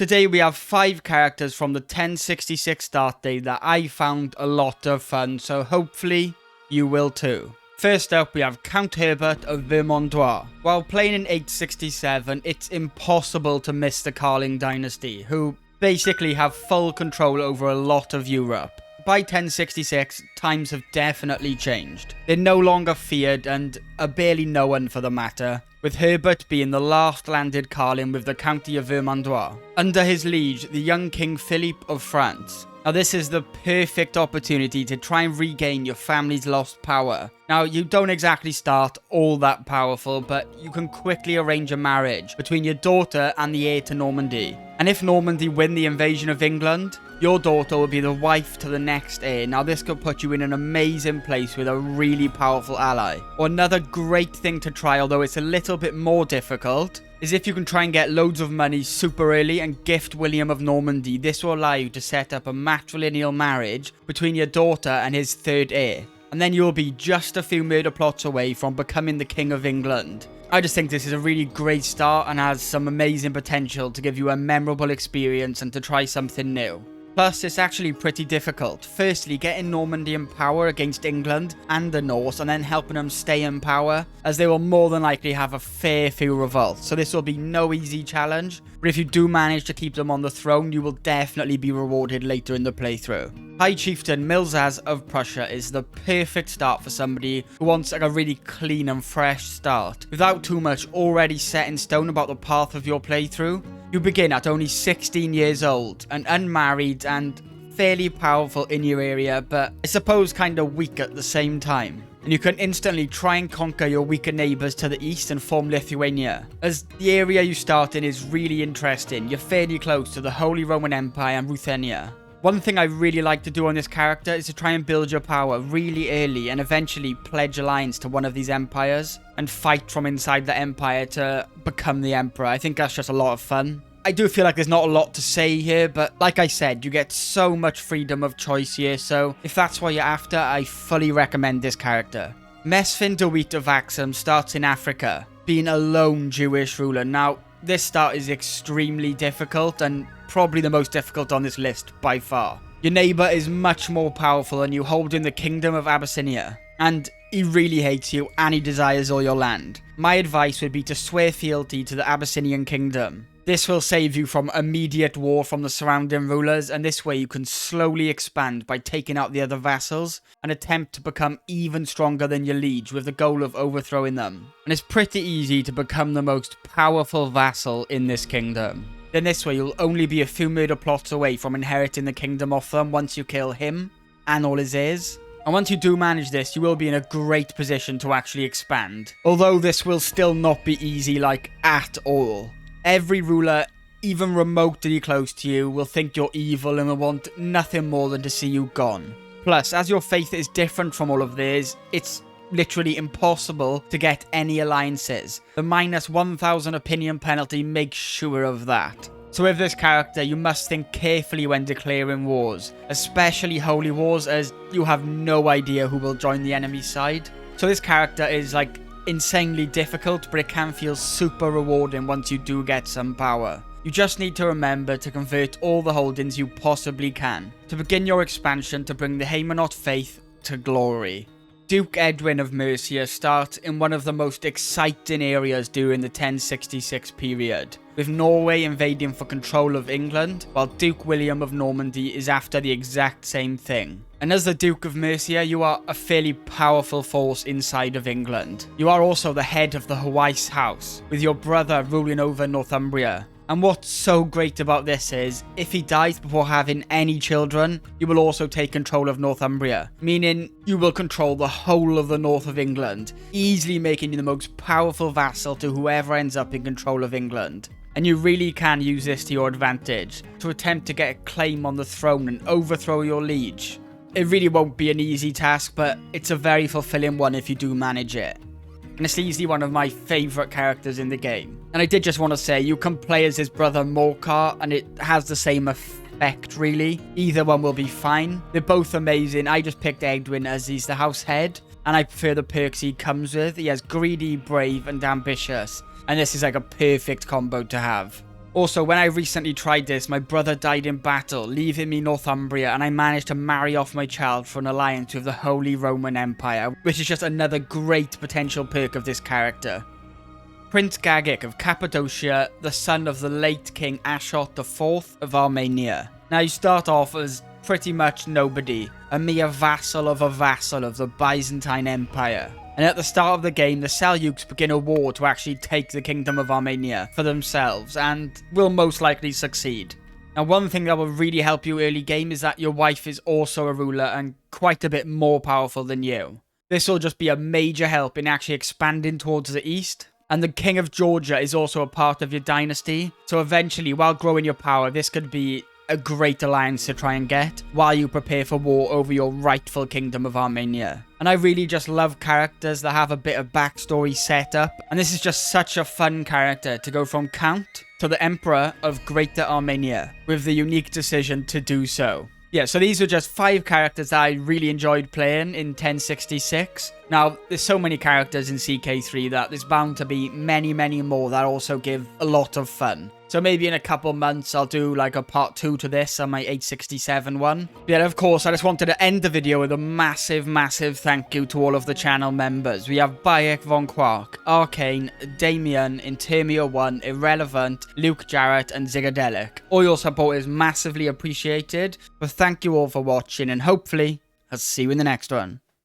Today we have 5 characters from the 1066 start date that I found a lot of fun, so hopefully you will too. First up, we have Count Herbert of Vermandois. While playing in 867, it's impossible to miss the Karling dynasty, who basically have full control over a lot of Europe. By 1066, times have definitely changed. They're no longer feared and are barely known for the matter, with Herbert being the last landed Karling with the county of Vermandois. Under his liege, the young King Philippe of France. Now this is the perfect opportunity to try and regain your family's lost power. Now you don't exactly start all that powerful, but you can quickly arrange a marriage between your daughter and the heir to Normandy. And if Normandy win the invasion of England, your daughter will be the wife to the next heir. Now this could put you in an amazing place with a really powerful ally. Or another great thing to try, although it's a little bit more difficult, is if you can try and get loads of money super early and gift William of Normandy. This will allow you to set up a matrilineal marriage between your daughter and his third heir. And then you'll be just a few murder plots away from becoming the King of England. I just think this is a really great start and has some amazing potential to give you a memorable experience and to try something new. Plus, it's actually pretty difficult. Firstly, getting Normandy in power against England and the Norse, and then helping them stay in power, as they will more than likely have a fair few revolts. So this will be no easy challenge, but if you do manage to keep them on the throne, you will definitely be rewarded later in the playthrough. High Chieftain Milzas of Prussia is the perfect start for somebody who wants like a really clean and fresh start. Without too much already set in stone about the path of your playthrough, you begin at only 16 years old and unmarried and fairly powerful in your area, but I suppose kind of weak at the same time. And you can instantly try and conquer your weaker neighbours to the east and form Lithuania, as the area you start in is really interesting. You're fairly close to the Holy Roman Empire and Ruthenia. One thing I really like to do on this character is to try and build your power really early and eventually pledge alliance to one of these empires and fight from inside the empire to become the emperor. I think that's just a lot of fun. I do feel like there's not a lot to say here, but like I said, you get so much freedom of choice here, so if that's what you're after, I fully recommend this character. Mesfin Dawit of Aksum starts in Africa, being a lone Jewish ruler. Now, this start is extremely difficult and probably the most difficult on this list by far. Your neighbour is much more powerful than you, holding the kingdom of Abyssinia, and he really hates you and he desires all your land. My advice would be to swear fealty to the Abyssinian kingdom. This will save you from immediate war from the surrounding rulers, and this way you can slowly expand by taking out the other vassals and attempt to become even stronger than your liege with the goal of overthrowing them. And it's pretty easy to become the most powerful vassal in this kingdom. Then this way you'll only be a few murder plots away from inheriting the kingdom off them once you kill him and all his heirs. And once you do manage this, you will be in a great position to actually expand. Although this will still not be easy, like at all. Every ruler, even remotely close to you, will think you're evil and will want nothing more than to see you gone. Plus, as your faith is different from all of theirs, it's literally impossible to get any alliances. The minus 1000 opinion penalty makes sure of that. So with this character, you must think carefully when declaring wars, especially holy wars, as you have no idea who will join the enemy's side. So this character is like insanely difficult, but it can feel super rewarding once you do get some power. You just need to remember to convert all the holdings you possibly can to begin your expansion to bring the Haymanot faith to glory. Duke Eadwin of Mercia starts in one of the most exciting areas during the 1066 period, with Norway invading for control of England, while Duke William of Normandy is after the exact same thing. And as the Duke of Mercia, you are a fairly powerful force inside of England. You are also the head of the Hwais house, with your brother ruling over Northumbria. And what's so great about this is, if he dies before having any children, you will also take control of Northumbria, meaning you will control the whole of the north of England, easily making you the most powerful vassal to whoever ends up in control of England. And you really can use this to your advantage, to attempt to get a claim on the throne and overthrow your liege. It really won't be an easy task, but it's a very fulfilling one if you do manage it. And it's easily one of my favourite characters in the game. And I did just want to say, you can play as his brother Morcar, and it has the same effect really. Either one will be fine. They're both amazing. I just picked Eadwin as he's the house head, and I prefer the perks he comes with. He has greedy, brave, and ambitious. And this is like a perfect combo to have. Also, when I recently tried this, my brother died in battle, leaving me Northumbria, and I managed to marry off my child for an alliance with the Holy Roman Empire, which is just another great potential perk of this character. Prince Gagik of Cappadocia, the son of the late King Ashot IV of Armenia. Now you start off as pretty much nobody, a mere vassal of the Byzantine Empire. And at the start of the game, the Seljuks begin a war to actually take the Kingdom of Armenia for themselves, and will most likely succeed. Now, one thing that will really help you early game is that your wife is also a ruler and quite a bit more powerful than you. This will just be a major help in actually expanding towards the east. And the King of Georgia is also a part of your dynasty, so eventually, while growing your power, this could be a great alliance to try and get while you prepare for war over your rightful Kingdom of Armenia. And I really just love characters that have a bit of backstory set up, and this is just such a fun character to go from Count to the Emperor of Greater Armenia with the unique decision to do so. Yeah, so these were just 5 characters that I really enjoyed playing in 1066. Now, there's so many characters in CK3 that there's bound to be many, many more that also give a lot of fun. So maybe in a couple months, I'll do like a part 2 to this on my 867 one. Yeah, of course, I just wanted to end the video with a massive, massive thank you to all of the channel members. We have Bayek Von Quark, Arcane, Damien, Intermia1, Irrelevant, Luke Jarrett, and Zigadelic. All your support is massively appreciated, but thank you all for watching, and hopefully, I'll see you in the next one.